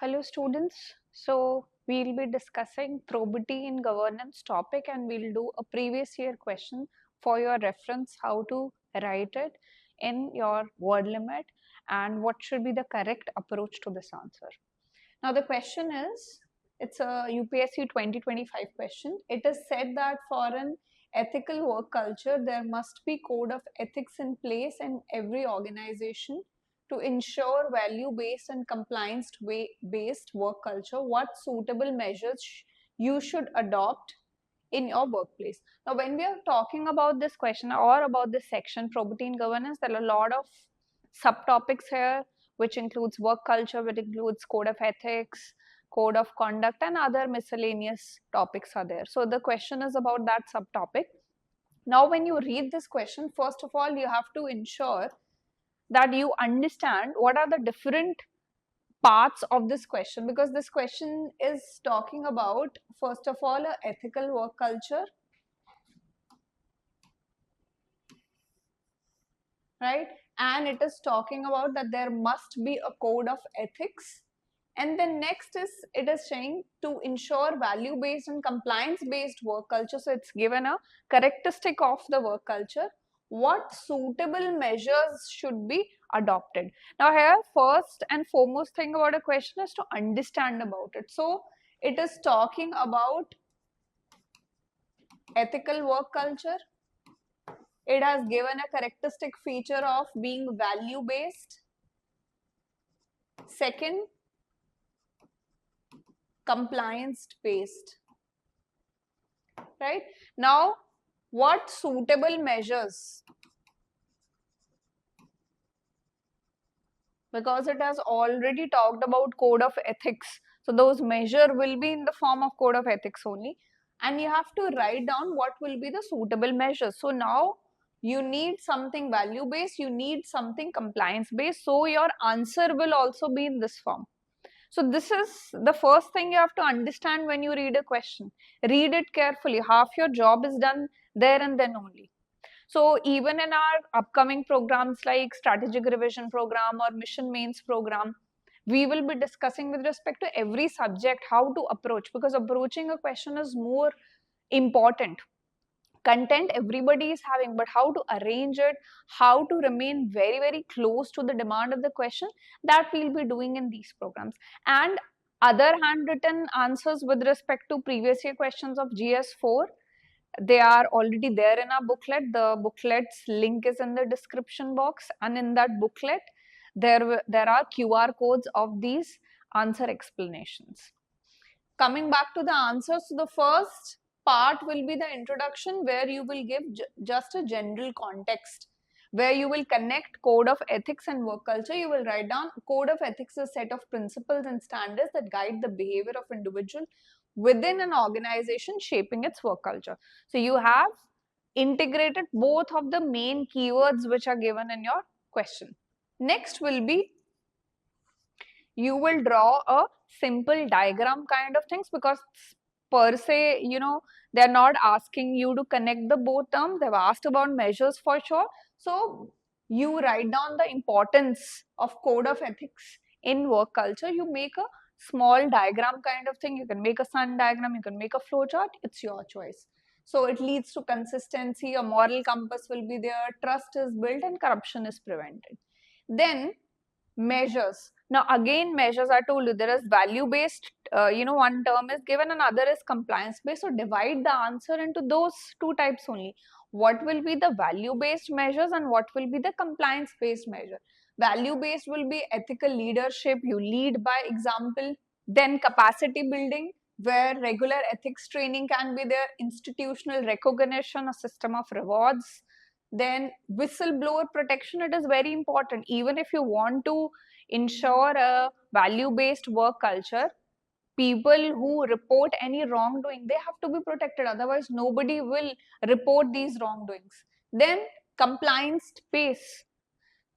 Hello students, so we'll be discussing probity in governance topic and we'll do a previous year question for your reference how to write it in your word limit and what should be the correct approach to this answer. Now the question is, it's a UPSC 2025 question. It is said that for an ethical work culture there must be code of ethics in place in every organization to ensure value-based and compliance-based work culture. What suitable measures you should adopt in your workplace? Now, when we are talking about this question or about this section, probity in governance, there are a lot of subtopics here, which includes work culture, which includes code of ethics, code of conduct, and other miscellaneous topics are there. So the question is about that subtopic. Now, when you read this question, first of all, you have to ensure that you understand what are the different parts of this question, because this question is talking about, first of all, an ethical work culture, right? And it is talking about that there must be a code of ethics. And then next is, it is saying to ensure value-based and compliance-based work culture. So it's given a characteristic of the work culture. What suitable measures should be adopted? Now here, first and foremost thing about a question is to understand about it. So it is talking about ethical work culture. It has given a characteristic feature of being value-based. Second, compliance-based. Right? Now, what suitable measures? Because it has already talked about code of ethics. So those measures will be in the form of code of ethics only. And you have to write down what will be the suitable measures. So now you need something value-based, you need something compliance-based. So your answer will also be in this form. So this is the first thing you have to understand when you read a question. Read it carefully. Half your job is done there and then only. So even in our upcoming programs like strategic revision program or mission mains program, we will be discussing with respect to every subject how to approach, because approaching a question is more important. Content everybody is having, but how to arrange it, how to remain very, very close to the demand of the question, that we'll be doing in these programs. And other handwritten answers with respect to previous year questions of GS4, they are already there in our booklet. The booklet's link is in the description box, and in that booklet there are QR codes of these answer explanations. Coming back to the answers, so the first part will be the introduction, where you will give just a general context, where you will connect code of ethics and work culture. You will write down code of ethics is a set of principles and standards that guide the behavior of individual within an organization, shaping its work culture. So you have integrated both of the main keywords which are given in your question. Next will be, you will draw a simple diagram kind of things, because per se, you know, they're not asking you to connect the both terms. They've asked about measures for sure. So you write down the importance of code of ethics in work culture. You make a small diagram kind of thing. You can make a sun diagram, you can make a flow chart. It's your choice. So it leads to consistency, a moral compass will be there, trust is built, and corruption is prevented. Then measures. Now again, measures, I told you, there is value based, one term is given and other is compliance based. So divide the answer into those two types only. What will be the value based measures and what will be the compliance based measure? Value based will be ethical leadership, you lead by example. Then capacity building, where regular ethics training can be there, institutional recognition, a system of rewards. Then whistleblower protection, it is very important. Even if you want to ensure a value-based work culture, people who report any wrongdoing, they have to be protected. Otherwise, nobody will report these wrongdoings. Then compliance base.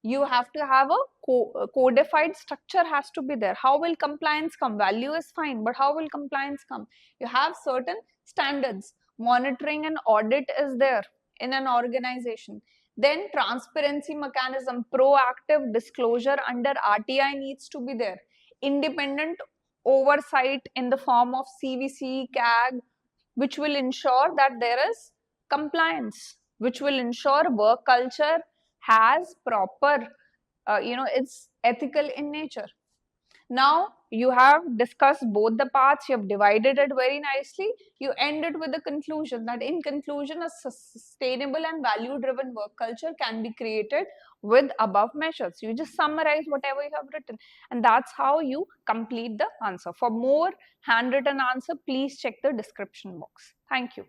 You have to have a codified structure has to be there. How will compliance come? Value is fine, but how will compliance come? You have certain standards. Monitoring and audit is there in an organization. Then transparency mechanism, proactive disclosure under RTI needs to be there. Independent oversight in the form of CVC, CAG, which will ensure that there is compliance, which will ensure work culture has proper, it's ethical in nature. Now you have discussed both the parts, you have divided it very nicely. You ended with the conclusion that in conclusion, a sustainable and value driven work culture can be created with above measures. You just summarize whatever you have written, and that's how you complete the answer. For more handwritten answer, please check the description box. Thank you.